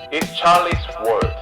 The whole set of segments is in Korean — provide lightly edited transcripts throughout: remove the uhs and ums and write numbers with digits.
It's Charlie's World.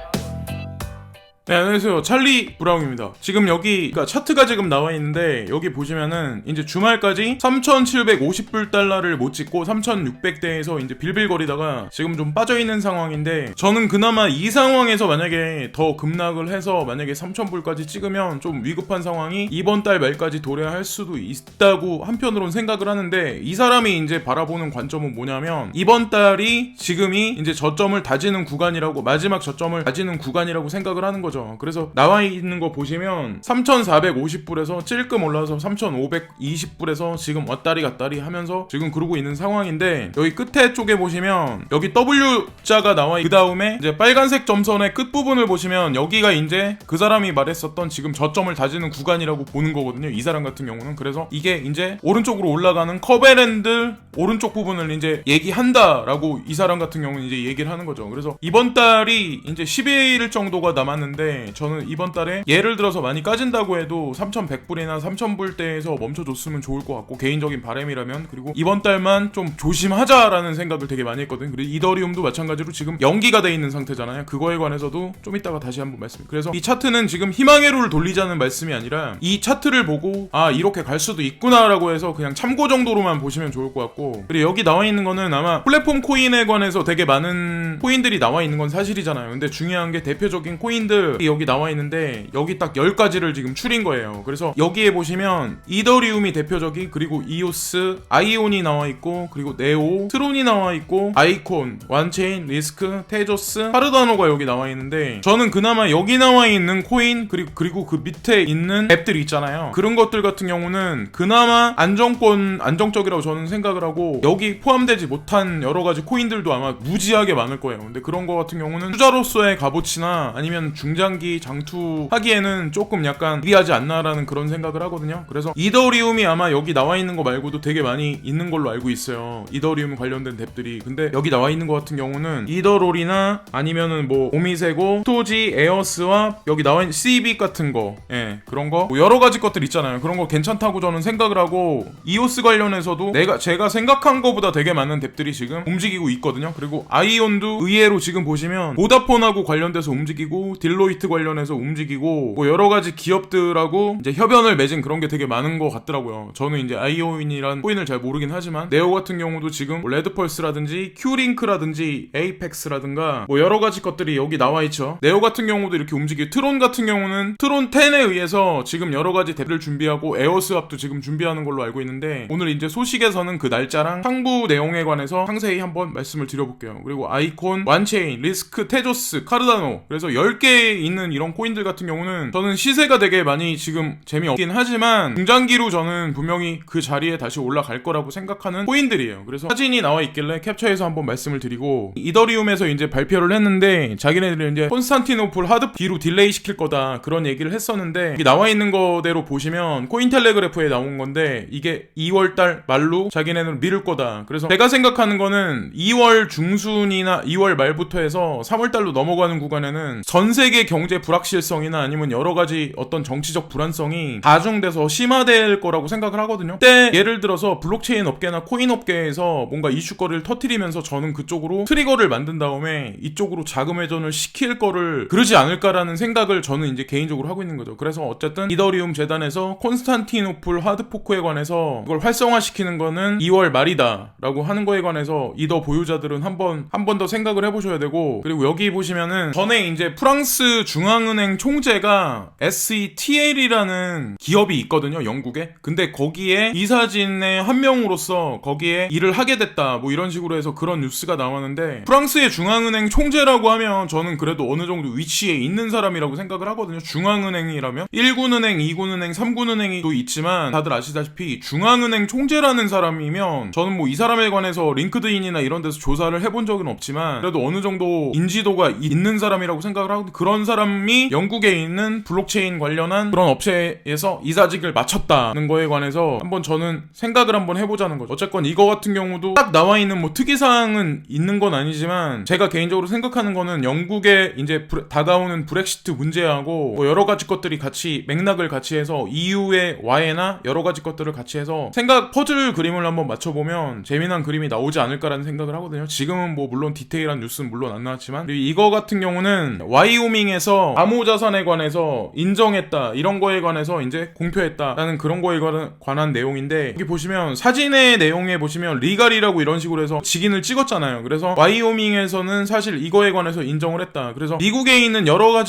네, 안녕하세요. 찰리 브라운입니다. 지금 여기 그러니까 차트가 지금 나와 있는데 여기 보시면은 이제 주말까지 3,750불달러를 못 찍고 3,600대에서 이제 빌빌거리다가 지금 좀 빠져 있는 상황인데, 저는 그나마 이 상황에서 만약에 더 급락을 해서 만약에 3,000불까지 찍으면 좀 위급한 상황이 이번 달 말까지 도래할 수도 있다고 한편으로는 생각을 하는데, 이 사람이 이제 바라보는 관점은 뭐냐면 이번 달이 지금이 이제 저점을 다지는 구간이라고, 마지막 저점을 다지는 구간이라고 생각을 하는 거죠. 그래서 나와 있는 거 보시면 3,450불에서 찔끔 올라서 3,520불에서 지금 왔다리 갔다리 하면서 지금 그러고 있는 상황인데, 여기 끝에 쪽에 보시면 여기 W자가 나와 그 다음에 이제 빨간색 점선의 끝부분을 보시면 여기가 이제 그 사람이 말했었던 지금 저점을 다지는 구간이라고 보는 거거든요, 이 사람 같은 경우는. 그래서 이게 이제 오른쪽으로 올라가는 커베랜드 오른쪽 부분을 이제 얘기한다라고 이 사람 같은 경우는 이제 얘기를 하는 거죠. 그래서 이번 달이 이제 10일 정도가 남았는데, 저는 이번 달에 예를 들어서 많이 까진다고 해도 3,100불이나 3,000불대에서 멈춰줬으면 좋을 것 같고, 개인적인 바람이라면. 그리고 이번 달만 좀 조심하자라는 생각을 되게 많이 했거든요. 그리고 이더리움도 마찬가지로 지금 연기가 돼 있는 상태잖아요. 그거에 관해서도 좀 이따가 다시 한번 말씀드릴게요. 그래서 이 차트는 지금 희망의 룰을 돌리자는 말씀이 아니라 이 차트를 보고 아, 이렇게 갈 수도 있구나라고 해서 그냥 참고 정도로만 보시면 좋을 것 같고, 그리고 여기 나와 있는 거는 아마 플랫폼 코인에 관해서 되게 많은 코인들이 나와 있는 건 사실이잖아요. 근데 중요한 게 대표적인 코인들 여기 나와 있는데, 여기 딱 10가지를 지금 추린 거예요. 그래서 여기에 보시면 이더리움이 대표적인, 그리고 이오스, 아이온이 나와 있고, 그리고 네오, 트론이 나와 있고, 아이콘, 완체인, 리스크, 테조스, 카르다노가 여기 나와 있는데, 저는 그나마 여기 나와 있는 코인 그리고 그 밑에 있는 앱들 있잖아요. 그런 것들 같은 경우는 그나마 안정적이라고 저는 생각을 하고, 여기 포함되지 못한 여러 가지 코인들도 아마 무지하게 많을 거예요. 근데 그런 거 같은 경우는 투자로서의 값어치나 아니면 중장기 장투하기에는 조금 약간 유리하지 않나라는 그런 생각을 하거든요. 그래서 이더리움이 아마 여기 나와 있는 거 말고도 되게 많이 있는 걸로 알고 있어요, 이더리움 관련된 앱들이. 근데 여기 나와 있는 거 같은 경우는 이더롤이나 아니면은 뭐 오미세고, 토지, 에어스와 여기 나와 있는 CB 같은 거, 예, 그런 거 뭐 여러 가지 것들 있잖아요. 그런 거 괜찮다고 저는 생각을 하고, 이오스 관련해서도 제가 생각한 거보다 되게 많은 앱들이 지금 움직이고 있거든요. 그리고 아이온도 의외로 지금 보시면 보다폰하고 관련돼서 움직이고, 딜로이트 관련해서 움직이고, 뭐 여러 가지 기업들하고 이제 협연을 맺은 그런 게 되게 많은 것 같더라고요. 저는 이제 아이온이란 코인을 잘 모르긴 하지만, 네오 같은 경우도 지금 뭐 레드펄스라든지 큐링크라든지 에이펙스라든가 뭐 여러 가지 것들이 여기 나와 있죠. 네오 같은 경우도 이렇게 움직이고, 트론 같은 경우는 트론 10에 의해서 지금 여러 가지 덱을 준비하고, 에어스왑도 지금 준비하는 걸로 알고 있는데, 오늘 이제 소식에서는 그 날짜랑 상부 내용에 관해서 상세히 한번 말씀을 드려볼게요. 그리고 아이콘, 완체인, 리스크, 테조스, 카르다노, 그래서 10개 있는 이런 코인들 같은 경우는 저는 시세가 되게 많이 지금 재미없긴 하지만 중장기로 저는 분명히 그 자리에 다시 올라갈 거라고 생각하는 코인들이에요. 그래서 사진이 나와 있길래 캡처해서 한번 말씀을 드리고, 이더리움에서 이제 발표를 했는데 자기네들이 이제 콘스탄티노플 하드 뒤로 딜레이 시킬 거다 그런 얘기를 했었는데, 여기 나와 있는 거대로 보시면 코인텔레그래프에 나온 건데 이게 2월달 말로 자기네는 미룰 거다. 그래서 제가 생각하는 거는 2월 중순이나 2월 말부터 해서 3월달로 넘어가는 구간에는 전 세계 경제 불확실성이나 아니면 여러 가지 어떤 정치적 불안성이 가중돼서 심화될 거라고 생각을 하거든요. 그때 예를 들어서 블록체인 업계나 코인 업계에서 뭔가 이슈거리를 터뜨리면서 저는 그쪽으로 트리거를 만든 다음에 이쪽으로 자금 회전을 시킬 거를 그러지 않을까라는 생각을 저는 이제 개인적으로 하고 있는 거죠. 그래서 어쨌든 이더리움 재단에서 콘스탄티노플 하드포크에 관해서 그걸 활성화시키는 거는 2월 말이다 라고 하는 거에 관해서 이더 보유자들은 한 번 더 생각을 해보셔야 되고, 그리고 여기 보시면은 전에 이제 프랑스 중앙은행 총재가 SETL이라는 기업이 있거든요, 영국에. 근데 거기에 이사진의 한 명으로서 거기에 일을 하게 됐다 뭐 이런 식으로 해서 그런 뉴스가 나왔는데, 프랑스의 중앙은행 총재라고 하면 저는 그래도 어느 정도 위치에 있는 사람이라고 생각을 하거든요. 중앙은행이라면 1군은행, 2군은행, 3군은행이 또 있지만 다들 아시다시피 중앙은행 총재라는 사람이면, 저는 뭐 이 사람에 관해서 링크드인이나 이런 데서 조사를 해본 적은 없지만 그래도 어느 정도 인지도가 있는 사람이라고 생각을 하고, 그런 사람이 영국에 있는 블록체인 관련한 그런 업체에서 이사직을 마쳤다는 거에 관해서 한번 저는 생각을 한번 해보자는 거죠. 어쨌건 이거 같은 경우도 딱 나와 있는 뭐 특이사항은 있는 건 아니지만 제가 개인적으로 생각하는 거는 영국에 이제 다가오는 브렉시트 문제하고 뭐 여러 가지 것들이 같이 맥락을 같이 해서 EU의 와해나 여러 가지 것들을 같이 해서 퍼즐 그림을 한번 맞춰보면 재미난 그림이 나오지 않을까라는 생각을 하거든요. 지금은 뭐 물론 디테일한 뉴스는 물론 안 나왔지만, 그리고 이거 같은 경우는 와이오밍에서 암호자산에 관해서 인정했다, 이런 거에 관해서 이제 공표했다라는 그런 거에 관한 내용인데, 여기 보시면 사진의 내용에 보시면 리갈이라고 이런 식으로 해서 직인을 찍었잖아요. 그래서 와이오밍에서는 사실 이거에 관해서 인정을 했다. 그래서 미국에 있는 여러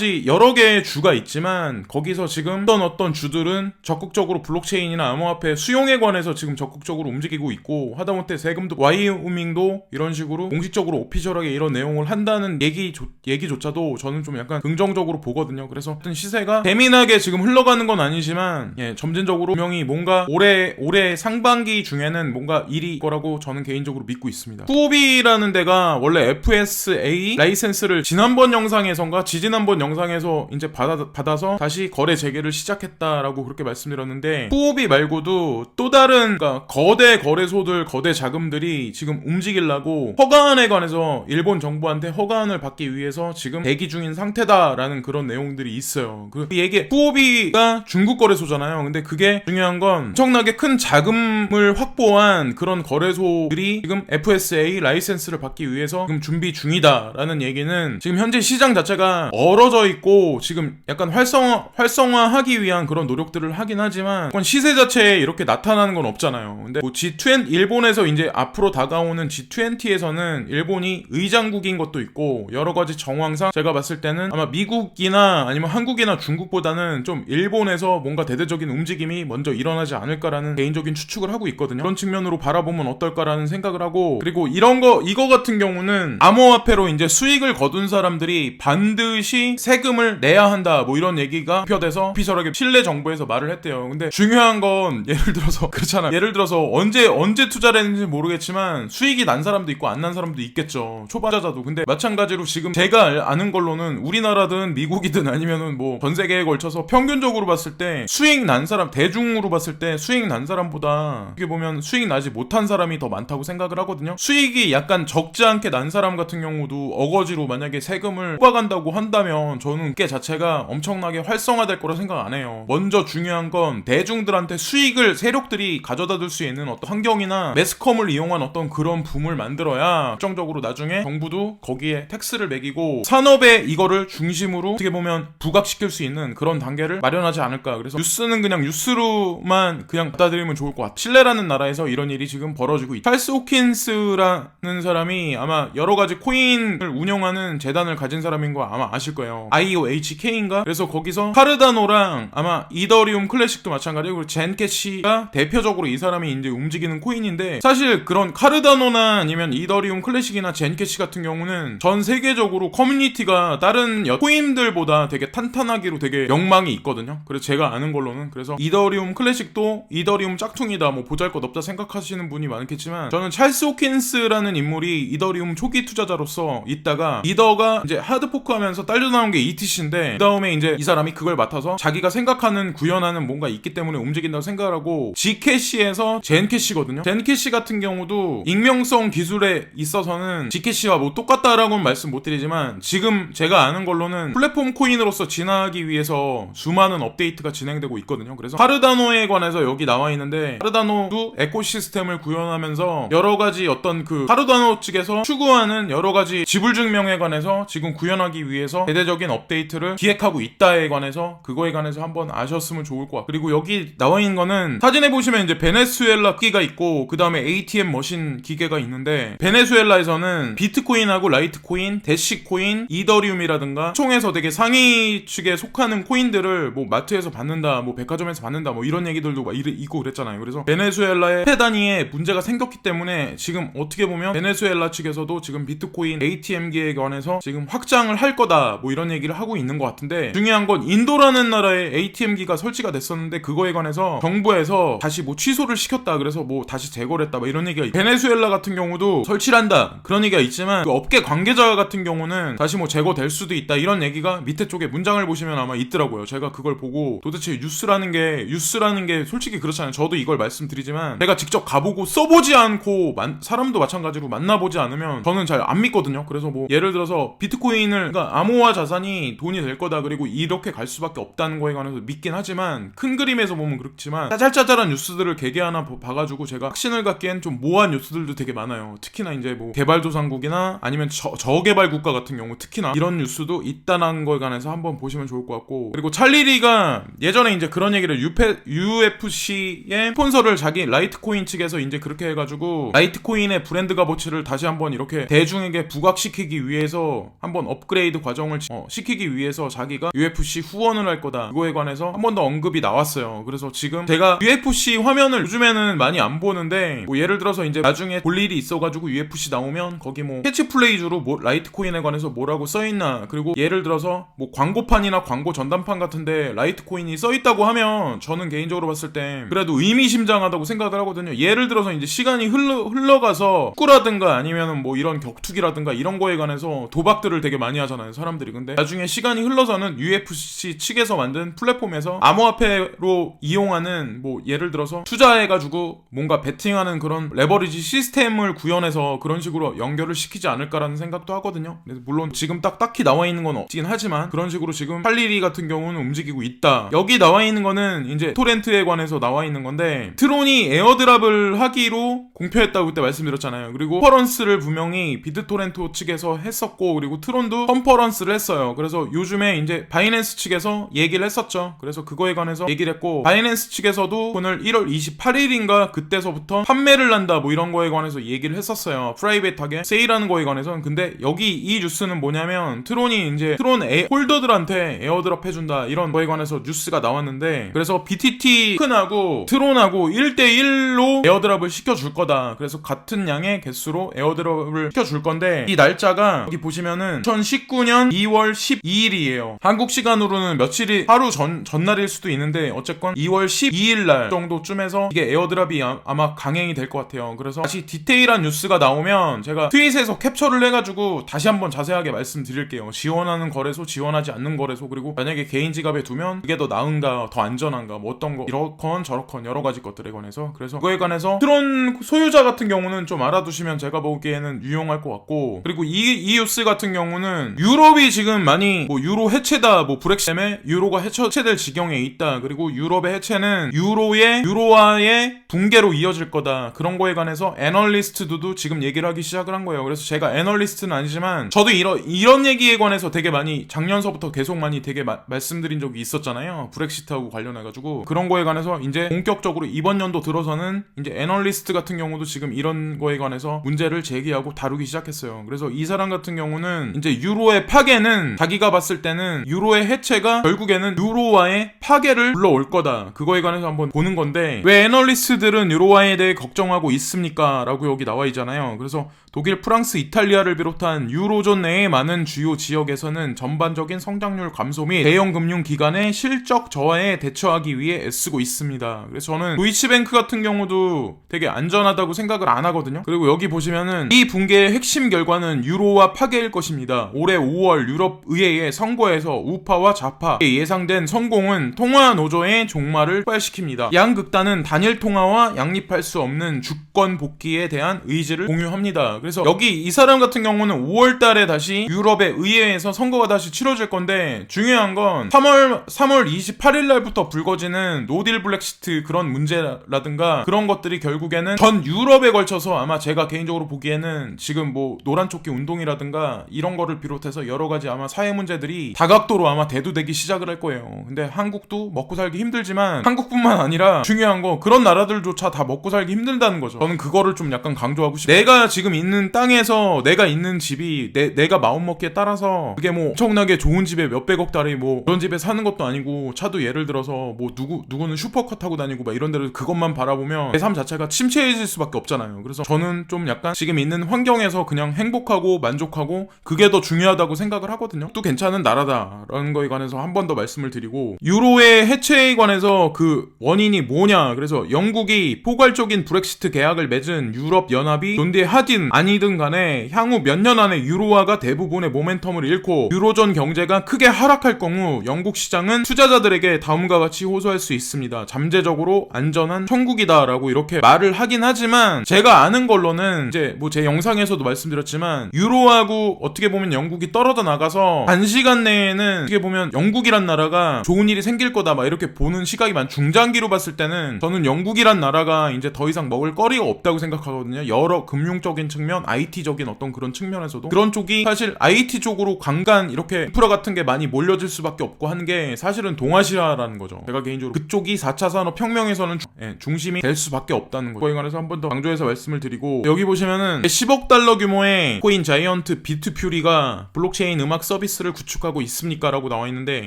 개의 주가 있지만 거기서 지금 어떤 주들은 적극적으로 블록체인이나 암호화폐 수용에 관해서 지금 적극적으로 움직이고 있고, 하다못해 세금도 와이오밍도 이런 식으로 공식적으로 오피셜하게 이런 내용을 한다는 얘기조차도 저는 좀 약간 긍정적으로 보거든요. 그래서 어떤 시세가 재미나게 지금 흘러가는 건 아니지만 점진적으로 분명히 뭔가 올해 상반기 중에는 뭔가 일이 거라고 저는 개인적으로 믿고 있습니다. 후오비라는 데가 원래 FSA 라이센스를 지난번 영상에선가 지지난번 영상에서 이제 받아서 다시 거래 재개를 시작했다라고 그렇게 말씀드렸는데, 후오비 말고도 또 다른 그러니까 거대 거래소들, 거대 자금들이 지금 움직이려고 허가안에 관해서 일본 정부한테 허가안을 받기 위해서 지금 대기 중인 상태다라는 그런 내용들이 있어요. 그 얘기, 후오비가 중국 거래소잖아요. 근데 그게 중요한 건 엄청나게 큰 자금을 확보한 그런 거래소들이 지금 FSA 라이센스를 받기 위해서 지금 준비 중이다라는 얘기는, 지금 현재 시장 자체가 얼어져 있고 지금 약간 활성화하기 위한 그런 노력들을 하긴 하지만 시세 자체에 이렇게 나타나는 건 없잖아요. 근데 뭐 G20, 일본에서 이제 앞으로 다가오는 G20에서는 일본이 의장국인 것도 있고 여러 가지 정황상 제가 봤을 때는 아마 미국이나 아니면 한국이나 중국보다는 좀 일본에서 뭔가 대대적인 움직임이 먼저 일어나지 않을까라는 개인적인 추측을 하고 있거든요. 그런 측면으로 바라보면 어떨까라는 생각을 하고, 그리고 이거 같은 경우는 암호화폐로 이제 수익을 거둔 사람들이 반드시 세금을 내야 한다, 뭐 이런 얘기가 표돼서 오피셜하게 신뢰 정부에서 말을 했대요. 근데 중요한 건 예를 들어서 그렇잖아. 예를 들어서 언제 투자를 했는지 모르겠지만 수익이 난 사람도 있고 안 난 사람도 있겠죠. 초보자자도. 근데 마찬가지로 지금 제가 아는 걸로는 우리나라든 미국이든 아니면은 뭐 전 세계에 걸쳐서 평균적으로 봤을 때 수익 난 사람, 대중으로 봤을 때 수익 난 사람보다 어떻게 보면 수익 나지 못한 사람이 더 많다고 생각을 하거든요. 수익이 약간 적지 않게 난 사람 같은 경우도 어거지로 만약에 세금을 뽑아간다고 한다면 저는 그 자체가 엄청나게 활성화될 거라 생각 안 해요. 먼저 중요한 건 대중들한테 수익을 세력들이 가져다 줄 수 있는 어떤 환경이나 매스컴을 이용한 어떤 그런 붐을 만들어야 결정적으로 나중에 정부도 거기에 텍스를 매기고 산업에 이거를 중심으로 어떻게 보면 부각시킬 수 있는 그런 단계를 마련하지 않을까. 그래서 뉴스는 그냥 뉴스로만 그냥 받아들이면 좋을 것 같아요. 칠레라는 나라에서 이런 일이 지금 벌어지고 있다. 찰스 호킨스라는 사람이 아마 여러 가지 코인을 운영하는 재단을 가진 사람인 거 아마 아실 거예요. IOHK인가? 그래서 거기서 카르다노랑 아마 이더리움 클래식도 마찬가지고, 그리고 젠캐시가 대표적으로 이 사람이 이제 움직이는 코인인데, 사실 그런 카르다노나 아니면 이더리움 클래식이나 젠캐시 같은 경우는 전 세계적으로 커뮤니티가 다른 코인들보다 되게 탄탄하기로 되게 명망이 있거든요. 그래서 제가 아는 걸로는, 그래서 이더리움 클래식도 이더리움 짝퉁이다, 뭐 보잘것없다 생각하시는 분이 많겠지만, 저는 찰스 호킨스라는 인물이 이더리움 초기 투자자로서 있다가 이더가 이제 하드포크하면서 딸려나온 게 ETC인데, 그 다음에 이제 이 사람이 그걸 맡아서 자기가 생각하는 구현하는 뭔가 있기 때문에 움직인다고 생각을 하고, G캐시에서 젠캐시거든요. 젠캐시 같은 경우도 익명성 기술에 있어서는 G캐시와 뭐 똑같다라고는 말씀 못 드리지만, 지금 제가 아는 걸로는 플랫폼 코인으로서 진화하기 위해서 수많은 업데이트가 진행되고 있거든요. 그래서 카르다노에 관해서 여기 나와 있는데, 카르다노도 에코시스템을 구현하면서 여러 가지 어떤 그 카르다노 측에서 추구하는 여러 가지 지불증명에 관해서 지금 구현하기 위해서 대대적인 업데이트를 기획하고 있다에 관해서, 그거에 관해서 한번 아셨으면 좋을 것 같아요. 그리고 여기 나와 있는 거는 사진에 보시면 이제 베네수엘라 기가 있고 그 다음에 ATM 머신 기계가 있는데, 베네수엘라에서는 비트코인하고 라이트코인, 대시코인, 이더리움이라든가 총에서 되게 상위 측에 속하는 코인들을 뭐 마트에서 받는다, 뭐 백화점에서 받는다, 뭐 이런 얘기들도 막 있고 그랬잖아요. 그래서 베네수엘라의 화폐 단위에 문제가 생겼기 때문에 지금 어떻게 보면 베네수엘라 측에서도 지금 비트코인 ATM기에 관해서 지금 확장을 할 거다, 뭐 이런 얘기를 하고 있는 것 같은데, 중요한 건 인도라는 나라에 ATM기가 설치가 됐었는데 그거에 관해서 정부에서 다시 뭐 취소를 시켰다, 그래서 뭐 다시 재고를 했다, 뭐 이런 얘기가 있고, 베네수엘라 같은 경우도 설치를 한다 그런 얘기가 있지만, 그 업계 관계자 같은 경우는 다시 뭐 재고될 수도 있다, 이런 얘기가 밑에 쪽에 문장을 보시면 아마 있더라고요. 제가 그걸 보고 도대체 뉴스라는 게 솔직히 그렇잖아요. 저도 이걸 말씀드리지만 제가 직접 가보고 써보지 않고 사람도 마찬가지로 만나보지 않으면 저는 잘 안 믿거든요. 그래서 뭐 예를 들어서 비트코인을 그러니까 암호화 자산이 돈이 될 거다 그리고 이렇게 갈 수밖에 없다는 거에 관해서 믿긴 하지만 큰 그림에서 보면 그렇지만 짜잘짜잘한 뉴스들을 개개 하나 봐가지고 제가 확신을 갖기엔 좀 모호한 뉴스들도 되게 많아요. 특히나 이제 뭐 개발도상국이나 아니면 저개발 국가 같은 경우 특히나 이런 뉴스도 있다는 거에 관해서 한번 보시면 좋을 것 같고, 그리고 찰리리가 예전에 이제 그런 얘기를 UFC의 스폰서를 자기 라이트코인 측에서 이제 그렇게 해가지고 라이트코인의 브랜드 값어치를 다시 한번 이렇게 대중에게 부각시키기 위해서 한번 업그레이드 과정을 시키기 위해서 자기가 UFC 후원을 할 거다, 그거에 관해서 한 번 더 언급이 나왔어요. 그래서 지금 제가 UFC 화면을 요즘에는 많이 안 보는데 뭐 예를 들어서 이제 나중에 볼 일이 있어가지고 UFC 나오면 거기 뭐 캐치플레이즈로 뭐 라이트코인에 관해서 뭐라고 써있나, 그리고 예를 들어서 뭐 광고판이나 광고 전단판 같은데 라이트코인이 써있다고 하면 저는 개인적으로 봤을 때 그래도 의미심장하다고 생각을 하거든요. 예를 들어서 이제 시간이 흘러가서 축구라든가 아니면은 뭐 이런 격투기라든가 이런 거에 관해서 도박들을 되게 많이 하잖아요, 사람들이. 근데 나중에 시간이 흘러서는 UFC 측에서 만든 플랫폼에서 암호화폐로 이용하는 뭐 예를 들어서 투자해가지고 뭔가 베팅하는 그런 레버리지 시스템을 구현해서 그런 식으로 연결을 시키지 않을까라는 생각도 하거든요. 물론 지금 딱히 나와 있는 건 없긴 하지만 그런 식으로 지금 찰리리 같은 경우는 움직이고 있다. 여기 나와 있는 거는 이제 토렌트에 관해서 나와 있는 건데, 트론이 에어드랍을 하기로 공표했다고 그때 말씀드렸잖아요. 그리고 컨퍼런스를 분명히 비트토렌토 측에서 했었고, 그리고 트론도 컨퍼런스를 했어요. 그래서 요즘에 이제 바이낸스 측에서 얘기를 했었죠. 그래서 그거에 관해서 얘기를 했고, 바이낸스 측에서도 오늘 1월 28일인가 그때서부터 판매를 한다 뭐 이런 거에 관해서 얘기를 했었어요. 프라이빗하게 세일하는 거에 관해서는. 근데 여기 이 뉴스는 뭐냐면 트론이 이제 트론 홀더들한테 에어드랍 해준다 이런 거에 관해서 뉴스가 나왔는데, 그래서 BTT 토큰하고 트론하고 1대1로 에어드랍을 시켜줄 거다. 그래서 같은 양의 개수로 에어드랍을 시켜줄 건데, 이 날짜가 여기 보시면은 2019년 2월 12일이에요. 한국 시간으로는 며칠이 하루 전날일 수도 있는데 어쨌건 2월 12일 날 정도쯤에서 이게 에어드랍이 아마 강행이 될 것 같아요. 그래서 다시 디테일한 뉴스가 나오면 제가 트윗에서 capture를 해가지고 다시 한번 자세하게 말씀드릴게요. 지원하는 거래소, 지원하지 않는 거래소, 그리고 만약에 개인 지갑에 두면 그게 더 나은가, 더 안전한가, 뭐 어떤 거 이렇건 저렇건 여러 가지 것들에 관해서, 그래서 그거에 관해서 트론 소유자 같은 경우는 좀 알아두시면 제가 보기에는 유용할 것 같고, 그리고 이 뉴스 같은 경우는 유럽이 지금 많이 뭐 유로 해체다, 뭐 브렉시트 때문에 유로가 해체될 지경에 있다, 그리고 유럽의 해체는 유로화의 붕괴로 이어질 거다, 그런 거에 관해서 애널리스트들도 지금 얘기를 하기 시작을 한 거예요. 그래서 제가 애널리스트는 아니지만 저도 이런 얘기에 관해서 되게 많이 작년서부터 계속 많이 되게 말씀드린 적이 있었잖아요. 브렉시트하고 관련해가지고 그런 거에 관해서 이제 본격적으로 이번 연도 들어서는 이제 애널리스트 같은 경우도 지금 이런 거에 관해서 문제를 제기하고 다루기 시작했어요. 그래서 이 사람 같은 경우는 이제 유로의 파괴는 자기가 봤을 때는 유로의 해체가 결국에는 유로화의 파괴를 불러올 거다, 그거에 관해서 한번 보는 건데, 왜 애널리스트들은 유로화에 대해 걱정하고 있습니까? 라고 여기 나와 있잖아요. 그래서 독일, 프랑스, 이탈리아를 비롯한 유로존 내의 많은 주요 지역에서는 전반적인 성장률 감소 및 대형 금융기관의 실적 저하에 대처하기 위해 애쓰고 있습니다. 그래서 저는 도이치뱅크 같은 경우도 되게 안전하다고 생각을 안 하거든요. 그리고 여기 보시면은 이 붕괴의 핵심 결과는 유로화 파괴일 것입니다. 올해 5월 유럽 의회의 선거에서 우파와 좌파의 예상된 성공은 통화 노조의 종말을 촉발시킵니다. 양 극단은 단일 통화와 양립할 수 없는 주권 복귀에 대한 의지를 공유합니다. 그래서 여기 이 사람 같은 경우는 5월 달에 다시 유럽의 의회에서 선거가 다시 치러질 건데, 중요한 건 3월 28일 날부터 불거지는 노딜 블랙시트 그런 문제라든가 그런 것들이 결국에는 전 유럽에 걸쳐서 아마 제가 개인적으로 보기에는 지금 뭐 노란조끼 운동이라든가 이런 거를 비롯해서 여러 가지 아마 사회 문제들이 다각도로 아마 대두되기 시작을 할 거예요. 근데 한국도 먹고 살기 힘들지만 한국뿐만 아니라 중요한 거 그런 나라들조차 다 먹고 살기 힘들다는 거죠. 저는 그거를 좀 약간 강조하고 싶어요. 내가 지금 있는 땅에서 내가 있는 집이 내가 마음먹기에 따라서 그게 뭐 엄청나게 좋은 집에 몇백억 달이 뭐 그런 집에 사는 것도 아니고, 차도 예를 들어서 뭐 누구는 슈퍼카 타고 다니고 막 이런 데를 그것만 바라보면 내 삶 자체가 침체해질 수밖에 없잖아요. 그래서 저는 좀 약간 지금 있는 환경에서 그냥 행복하고 만족하고 그게 더 중요하다고 생각을 하거든요. 또 괜찮은 나라다라는 거에 관해서 한 번 더 말씀을 드리고, 유로의 해체에 관해서 그 원인이 뭐냐, 그래서 영국이 포괄적인 브렉시트 계약을 맺은 유럽 연합이 존디 하딘 아니든 간에 향후 몇 년 안에 유로화가 대부분의 모멘텀을 잃고 유로존 경제가 크게 하락할 경우 영국 시장은 투자자들에게 다음과 같이 호소할 수 있습니다. 잠재적으로 안전한 천국이다라고 이렇게 말을 하긴 하지만 제가 아는 걸로는 이제 뭐 제 영상에서도 말씀드렸지만 유로하고 어떻게 보면 영국이 떨어져 나가서 단시간 내에는 어떻게 보면 영국이란 나라가 좋은 일이 생길 거다 막 이렇게 보는 시각이 중장기로 봤을 때는 저는 영국이란 나라가 이제 더 이상 먹을 거리가 없다고 생각하거든요. 여러 금융적인 측면, IT적인 어떤 그런 측면에서도 그런 쪽이 사실 IT 쪽으로 강간 이렇게 인프라 같은 게 많이 몰려질 수밖에 없고 한 게 사실은 동아시아라는 거죠. 제가 개인적으로 그쪽이 4차 산업혁명에서는 중심이 될 수밖에 없다는 거죠. 그거에 관해서 한 번 더 강조해서 말씀을 드리고 여기 보시면은 10억 달러 규모의 코인 자이언트 비트퓨리가 블록체인 음악 서비스를 구축하고 있습니까? 라고 나와 있는데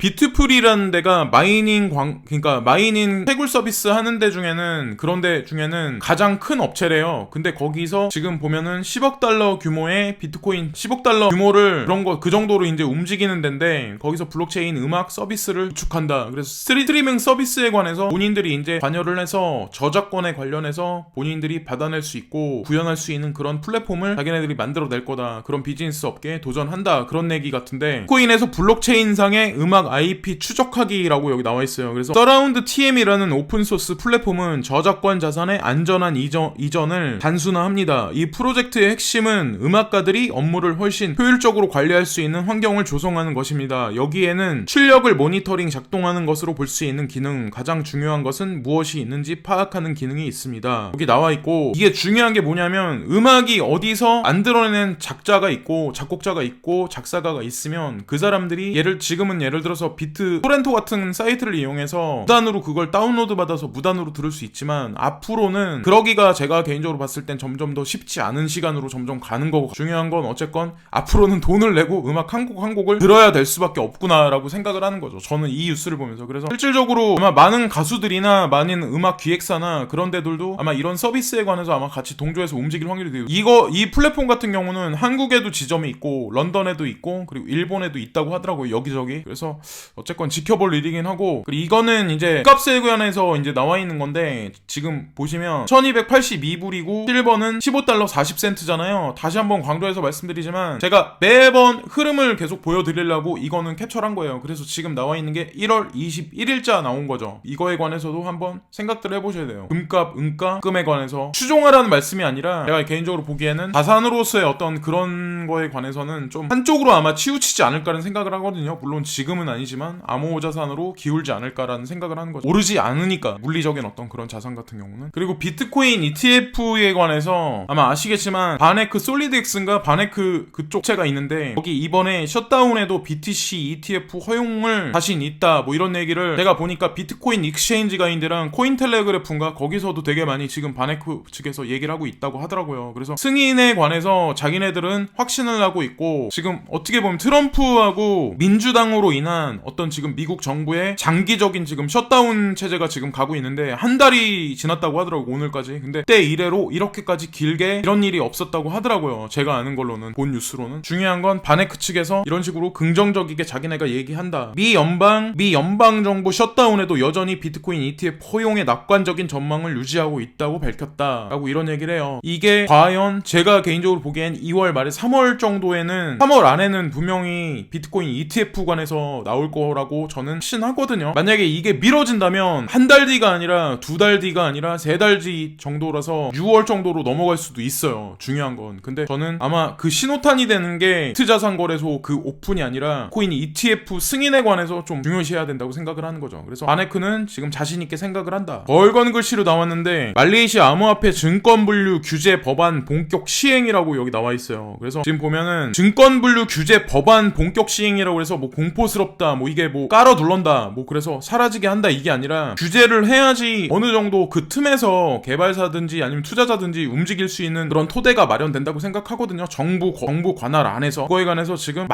비트퓨리라는 데가 그러니까 마이닝 채굴 서비스 하는 데 중에는 그런 데 중에는 가장 큰 업체래요. 근데 거기서 지금 보면은 10억 달러 규모의 비트코인 10억 달러 규모를 그 정도로 이제 움직이는 데인데 거기서 블록체인 음악 서비스를 구축한다. 그래서 스트리밍 서비스에 관해서 본인들이 이제 관여를 해서 저작권에 관련해서 본인들이 받아낼 수 있고 구현할 수 있는 그런 플랫폼을 자기네들이 만들어낼 거다. 그런 비즈니스 업계에 도전한다. 그런 얘기 같은데 비트코인에서 블록체인상의 음악 IP 추적하기라고 여기 나와 있어요. 그래서 서라운드 TM이라는 오픈소스 플랫폼은 저작권 자산의 안전한 이전을 단순화합니다. 이 프로젝트의 핵심은 음악가들이 업무를 훨씬 효율적으로 관리할 수 있는 환경을 조성하는 것입니다. 여기에는 출력을 모니터링 작동하는 것으로 볼 수 있는 기능, 가장 중요한 것은 무엇이 있는지 파악하는 기능이 있습니다. 여기 나와 있고 이게 중요한 게 뭐냐면 음악이 어디서 만들어낸 작자가 있고 작곡자가 있고 작사가가 있으면 그 사람들이 지금은 예를 들어서 토렌토 같은 사이트를 이용해서 무단으로 그걸 다운로드 받아서 무단으로 들을 수 있지만 앞으로는 그러기가 제가 개인적으로 봤을 땐 점점 더 쉽지 않은 시간으로 점점 가는 거고 중요한 건 어쨌건 앞으로는 돈을 내고 음악 한 곡 한 곡을 들어야 될 수밖에 없구나라고 생각을 하는 거죠. 저는 이 뉴스를 보면서. 그래서 실질적으로 아마 많은 가수들이나 많은 음악 기획사나 그런 데들도 아마 이런 서비스에 관해서 아마 같이 동조해서 움직일 확률이 돼요. 이 플랫폼 같은 경우는 한국에도 지점이 있고 런던에도 있고 그리고 일본에도 있다고 하더라고요. 여기저기. 그래서 어쨌건 지켜볼 일이긴 하고 그리고 이거는 이제 값에 관해서 이제 나와 있는 건데 지금 보시면 1282불이고 실버는 15달러 40센트잖아요. 다시 한번 강조해서 말씀드리지만 제가 매번 흐름을 계속 보여드리려고 이거는 캡처를 한 거예요. 그래서 지금 나와 있는 게 1월 21일자 나온 거죠. 이거에 관해서도 한번 생각들 해보셔야 돼요. 금값, 금에 관해서 추종하라는 말씀이 아니라 제가 개인적으로 보기에는 자산으로서의 어떤 그런 거에 관해서는 좀 한쪽으로 아마 치우치지 않을까라는 생각을 하거든요. 물론 지금은 아니지만 암호자산으로 기울지 않을까라는 생각을 하는 거죠. 오르지 않으니까 물리적인 어떤 그런 자산 같은 경우는. 그리고 비트코인 ETF에 관해서 아마 아시겠지만 바네크 솔리드엑스인가 바네크 그쪽 채가 있는데 여기 이번에 셧다운에도 BTC ETF 허용을 자신 있다 뭐 이런 얘기를 제가 보니까 비트코인 익스체인지 가이드랑 코인텔레그래프인가 거기서도 되게 많이 지금 바네크 측에서 얘기를 하고 있다고 하더라고요. 그래서 승인에 관해서 자기네들은 확신을 하고 있고 지금 어떻게 보면 트럼프하고 민주당으로 인한 어떤 지금 미국 정부의 장기적인 지금 셧다운 체제가 지금 가고 있는데 한 달이 지났다고 하더라고요. 오늘까지. 근데 그때 이래로 이렇게까지 길게 이런 일이 없었다고 하더라고요. 제가 아는 걸로는 본 뉴스로는. 중요한 건 바네크 측에서 이런 식으로 긍정적이게 자기네가 얘기한다. 미 연방 정부 셧다운에도 여전히 비트코인 ETF 허용의 낙관적인 전망을 유지하고 있다고 밝혔다. 라고 이런 얘기를 해요. 이게 과연 제가 개인적으로 보기엔 2월 말에 3월 정도에는 3월 안에는 분명히 비트코인 ETF 관해서 나올 거라고 저는 확신하거든요. 만약에 이게 미뤄진다면 한 달 뒤가 아니라 2달 뒤가 아니라 3달 뒤 정도라서 6월 정도로 넘어갈 수도 있어요. 중요한 건. 근데 저는 아마 그 신호탄이 되는 게 트자산거래소 그 오픈이 아니라 코인 ETF 승인에 관해서 좀 중요시해야 된다고 생각을 하는 거죠. 그래서 바네크는 지금 자신있게 생각을 한다. 벌건 글씨로 나왔는데 말레이시아 암호화폐 증권분류 규제 법안 본격 시행이라고 여기 나와 있어요. 그래서 지금 보면은 증권분류 규제 법안 본격 시행이라고 해서 뭐 공포스럽다 뭐 이게 뭐 깔아 둘런다 뭐 그래서 사라지게 한다 이게 아니라 규제를 해야지 어느 정도 그 틈에서 개발사든지 아니면 투자자든지 움직일 수 있는 그런 토대가 마련된다고 생각하거든요. 정부 관할 안에서. 그거에 관해서 지금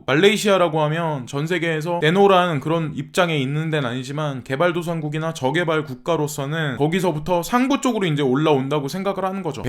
말레이시아라고 하면 전 세계에서 내놓으라는 그런 입장에 있는 데는 아니지만 개발도상국이나 저개발 국가로서는 거기서부터 상부 쪽으로 이제 올라온다고 생각을 하는 거죠.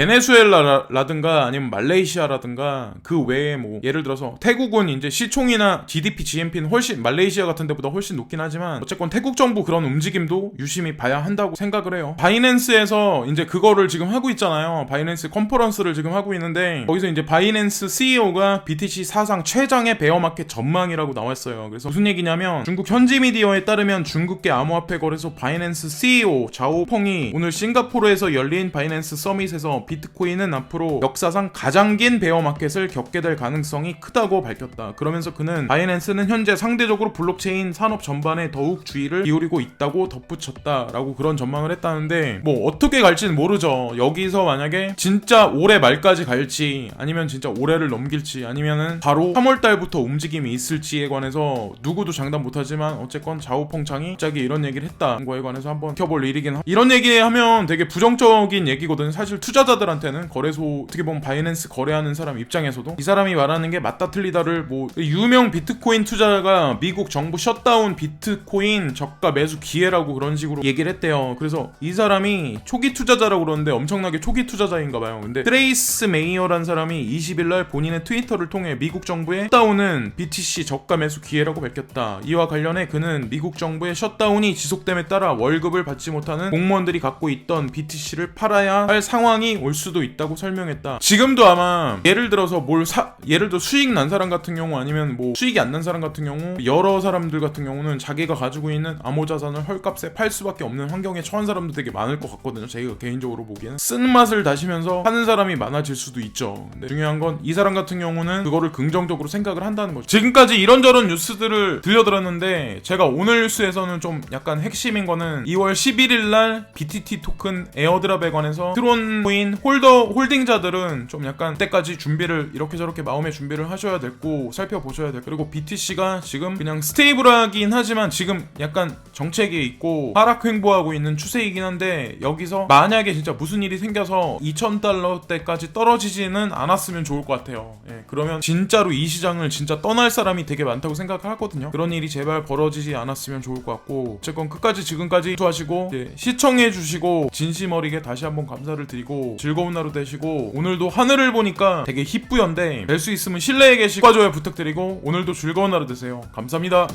베네수엘라라든가 아니면 말레이시아라든가 그 외에 뭐 예를 들어서 태국은 이제 시총이나 GDP, GNP는 훨씬 말레이시아 같은 데보다 훨씬 높긴 하지만 어쨌건 태국 정부 그런 움직임도 유심히 봐야 한다고 생각을 해요. 바이낸스에서 이제 그거를 지금 하고 있잖아요. 바이낸스 컨퍼런스를 지금 하고 있는데 거기서 이제 바이낸스 CEO가 BTC 사상 최장의 베어마켓 전망이라고 나왔어요. 그래서 무슨 얘기냐면 중국 현지 미디어에 따르면 중국계 암호화폐 거래소 바이낸스 CEO 자오펑이 오늘 싱가포르에서 열린 바이낸스 서밋에서 비트코인은 앞으로 역사상 가장 긴 베어마켓을 겪게 될 가능성이 크다고 밝혔다. 그러면서 그는 바이낸스는 현재 상대적으로 블록체인 산업 전반에 더욱 주의를 기울이고 있다고 덧붙였다라고 그런 전망을 했다는데 뭐 어떻게 갈지는 모르죠. 여기서 만약에 진짜 올해 말까지 갈지 아니면 진짜 올해를 넘길지 아니면은 바로 3월달부터 움직임이 있을지에 관해서 누구도 장담 못하지만 어쨌건 자오펑 창이 갑자기 이런 얘기를 했다는 거에 관해서 한번 지켜볼 일이긴 이런 얘기하면 되게 부정적인 얘기거든. 사실 투자자들한테는 거래소 어떻게 보면 바이낸스 거래하는 사람 입장에서도 이 사람이 말하는 게 맞다 틀리다를 뭐 유명 비트코인 투자자가 미국 정부 셧다운 비트코인 저가 매수 기회라고 그런 식으로 얘기를 했대요. 그래서 이 사람이 초기 투자자라고 그러는데 엄청나게 초기 투자자인가 봐요. 근데 트레이스 메이어라는 사람이 20일날 본인의 트위터를 통해 미국 정부의 셧다운은 BTC 저가 매수 기회라고 밝혔다. 이와 관련해 그는 미국 정부의 셧다운이 지속됨에 따라 월급을 받지 못하는 공무원들이 갖고 있던 BTC를 팔아야 할 상황이 올 수도 있다고 설명했다. 지금도 아마 예를 들어서 예를 들어 수익 난 사람 같은 경우 아니면 뭐 수익이 안 난 사람 같은 경우 여러 사람들 같은 경우는 자기가 가지고 있는 암호자산을 헐값에 팔 수밖에 없는 환경에 처한 사람도 되게 많을 것 같거든요. 제가 개인적으로 보기에는 쓴맛을 다시면서 하는 사람이 많아질 수도 있죠. 근데 중요한 건 이 사람 같은 경우는 그거를 긍정적으로 생각을 한다는 거죠. 지금까지 이런저런 뉴스들을 들려드렸는데 제가 오늘 뉴스에서는 좀 약간 핵심인 거는 2월 11일날 BTT 토큰 에어드랍에 관해서 트론 코인 홀딩자들은 좀 약간 그때까지 준비를 이렇게 저렇게 마음의 준비를 하셔야 됐고 살펴보셔야 될. 그리고 BTC가 지금 그냥 스테이블하긴 하지만 지금 약간 정체기에 있고 하락 횡보하고 있는 추세이긴 한데 여기서 만약에 진짜 무슨 일이 생겨서 2,000달러대까지 떨어지지는 않았으면 좋을 것 같아요. 예, 그러면 진짜로 이 시장을 진짜 떠날 사람이 되게 많다고 생각하거든요. 그런 일이 제발 벌어지지 않았으면 좋을 것 같고 어쨌건 끝까지 지금까지 하시고 시청해주시고 진심 어리게 다시 한번 감사를 드리고 즐거운 하루 되시고 오늘도 하늘을 보니까 되게 희뿌연데 될 수 있으면 실내에 계시고 좋아요 부탁드리고 오늘도 즐거운 하루 되세요. 감사합니다.